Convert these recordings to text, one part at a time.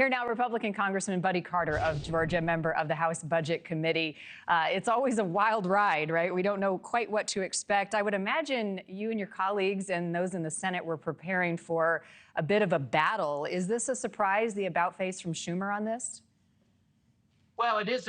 Here now, Republican Congressman Buddy Carter of Georgia, member of the House Budget Committee. It's always a wild ride, right? We don't know quite what to expect. I would imagine you and your colleagues and those in the Senate were preparing for a bit of a battle. Is this a surprise, the about-face from Schumer on this? Well, it is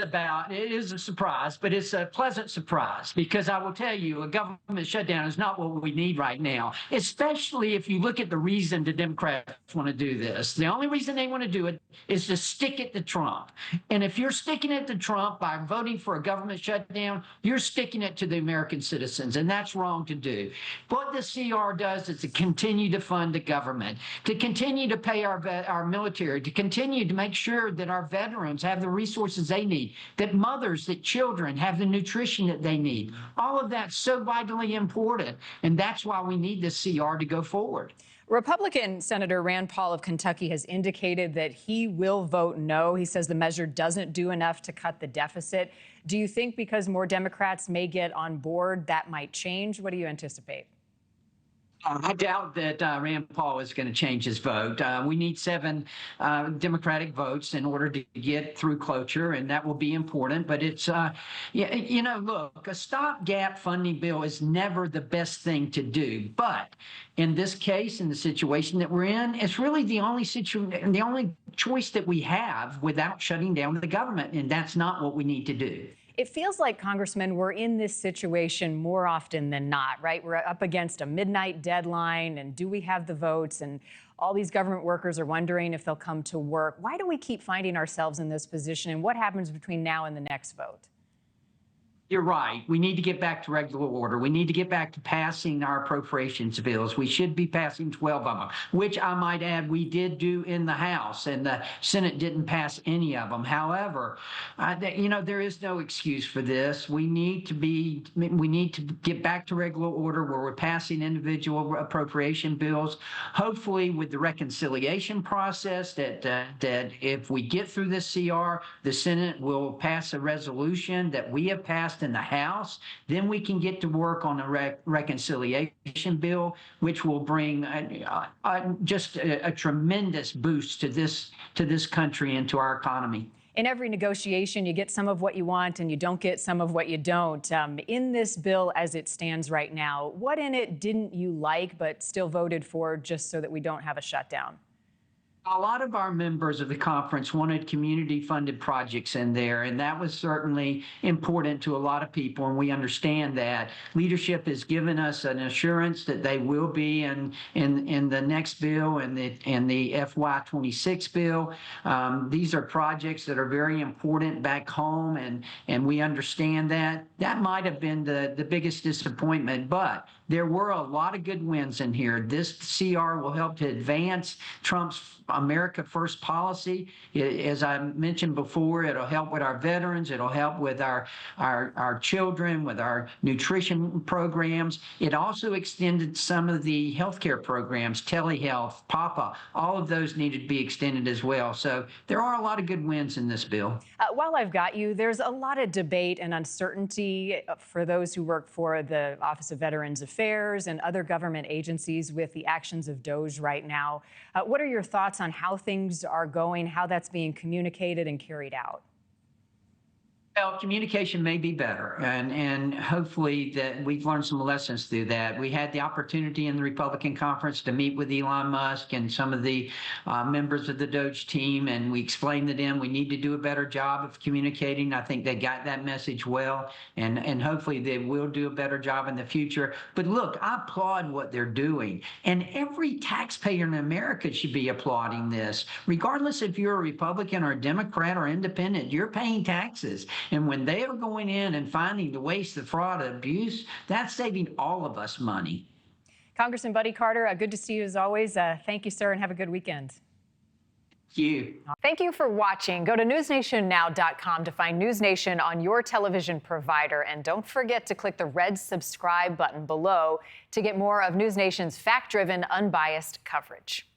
a surprise, but it's a pleasant surprise because I will tell you, a government shutdown is not what we need right now, especially if you look at the reason the Democrats want to do this. The only reason they want to do it is to stick it to Trump. And if you're sticking it to Trump by voting for a government shutdown, you're sticking it to the American citizens, and that's wrong to do. What the CR does is to continue to fund the government, to continue to pay our military, to continue to make sure that our veterans have the resources they need, that mothers, that children have the nutrition that they need. All of that's so vitally important, and that's why we need this CR to go forward. Republican Senator Rand Paul of Kentucky has indicated that he will vote no. He says the measure doesn't do enough to cut the deficit. Do you think because more Democrats may get on board, that might change? What do you anticipate? I doubt that Rand Paul is going to change his vote. We need 7 Democratic votes in order to get through cloture, and that will be important. But it's, look, a stopgap funding bill is never the best thing to do. But in this case, in the situation that we're in, it's really the only choice that we have without shutting down the government, and that's not what we need to do. It feels like, Congressman, we're in this situation more often than not, right? We're up against a midnight deadline, and do we have the votes? And all these government workers are wondering if they'll come to work. Why do we keep finding ourselves in this position, and what happens between now and the next vote? You're right. We need to get back to regular order. We need to get back to passing our appropriations bills. We should be passing 12 of them, which I might add we did do in the House, and the Senate didn't pass any of them. However, there is no excuse for this. We need to get back to regular order where we're passing individual appropriation bills, hopefully with the reconciliation process that if we get through this CR, the Senate will pass a resolution that we have passed in the House. Then we can get to work on a reconciliation bill, which will bring just a tremendous boost to this country and to our economy. In every negotiation, you get some of what you want and you don't get some of what you don't. In this bill as it stands right now, what in it didn't you like but still voted for just so that we don't have a shutdown? A lot of our members of the conference wanted community-funded projects in there, and that was certainly important to a lot of people, and we understand that. Leadership has given us an assurance that they will be in the next bill and the FY26 bill. These are projects that are very important back home, and we understand that. That might have been the biggest disappointment, but there were a lot of good wins in here. This CR will help to advance Trump's America First policy. As I mentioned before, it'll help with our veterans. It'll help with our children, with our nutrition programs. It also extended some of the healthcare programs, telehealth, PAPA. All of those needed to be extended as well. So there are a lot of good wins in this bill. While I've got you, there's a lot of debate and uncertainty for those who work for the Office of Veterans Affairs and other government agencies with the actions of DOJ right now. What are your thoughts on how things are going, how that's being communicated and carried out? Well, communication may be better, and hopefully that we've learned some lessons through that. We had the opportunity in the Republican conference to meet with Elon Musk and some of the members of the DOJ team, and we explained to them we need to do a better job of communicating. I think they got that message well, and hopefully they will do a better job in the future. But look, I applaud what they're doing, and every taxpayer in America should be applauding this. Regardless if you're a Republican or a Democrat or independent, you're paying taxes. And when they are going in and finding the waste, the fraud, and abuse, that's saving all of us money. Congressman Buddy Carter, good to see you as always. Thank you, sir, and have a good weekend. Thank you. Thank you for watching. Go to newsnationnow.com to find NewsNation on your television provider. And don't forget to click the red subscribe button below to get more of NewsNation's fact-driven, unbiased coverage.